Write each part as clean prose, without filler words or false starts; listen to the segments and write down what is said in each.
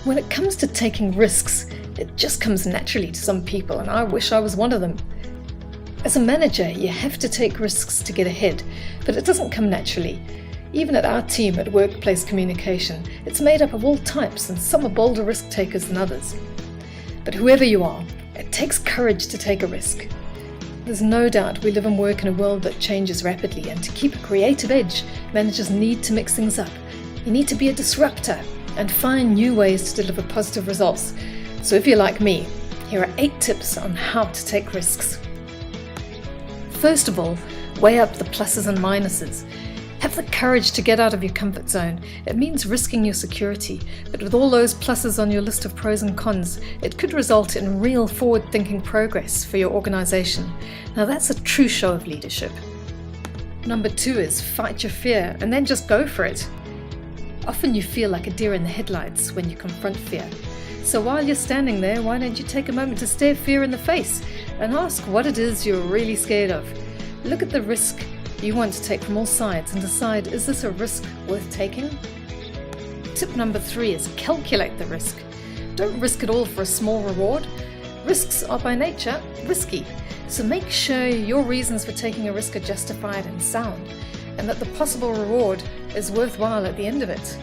When it comes to taking risks, it just comes naturally to some people, and I wish I was one of them. As a manager, you have to take risks to get ahead, but it doesn't come naturally. Even at our team at Workplace Communication, it's made up of all types, and some are bolder risk takers than others. But whoever you are, it takes courage to take a risk. There's no doubt we live and work in a world that changes rapidly, and to keep a creative edge, managers need to mix things up. You need to be a disruptor and find new ways to deliver positive results. So if you're like me, here are 8 tips on how to take risks. First of all, weigh up the pluses and minuses. Have the courage to get out of your comfort zone. It means risking your security, but with all those pluses on your list of pros and cons, it could result in real forward-thinking progress for your organization. Now that's a true show of leadership. Number 2 is fight your fear and then just go for it. Often you feel like a deer in the headlights when you confront fear. So while you're standing there, why don't you take a moment to stare fear in the face and ask what it is you're really scared of. Look at the risk you want to take from all sides and decide, is this a risk worth taking? Tip number 3 is calculate the risk. Don't risk it all for a small reward. Risks are by nature risky, so make sure your reasons for taking a risk are justified and sound, and that the possible reward is worthwhile at the end of it.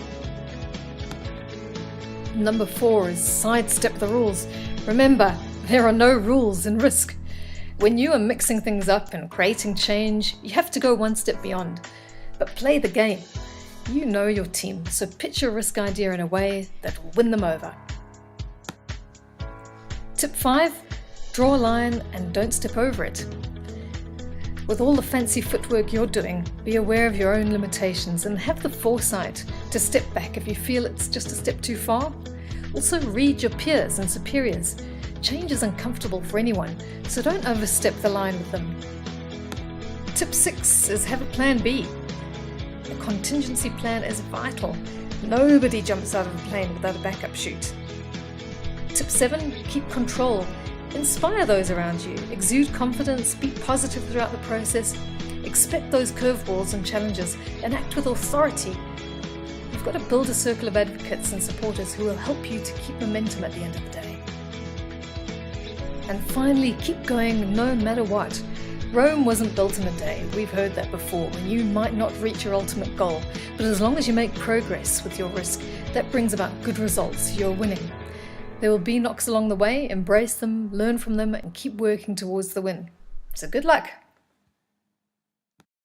Number 4 is sidestep the rules. Remember, there are no rules in risk. When you are mixing things up and creating change, you have to go one step beyond. But play the game. You know your team, so pitch your risk idea in a way that will win them over. Tip 5, draw a line and don't step over it. With all the fancy footwork you're doing, be aware of your own limitations and have the foresight to step back if you feel it's just a step too far. Also read your peers and superiors. Change is uncomfortable for anyone, so don't overstep the line with them. Tip 6 is have a plan B. A contingency plan is vital. Nobody jumps out of a plane without a backup chute. Tip 7, keep control. Inspire those around you. Exude confidence, be positive throughout the process. Expect those curveballs and challenges and act with authority. You've got to build a circle of advocates and supporters who will help you to keep momentum at the end of the day. And finally, keep going no matter what. Rome wasn't built in a day. We've heard that before, and you might not reach your ultimate goal, but as long as you make progress with your risk, that brings about good results. You're winning. There will be knocks along the way, embrace them, learn from them, and keep working towards the win. So good luck!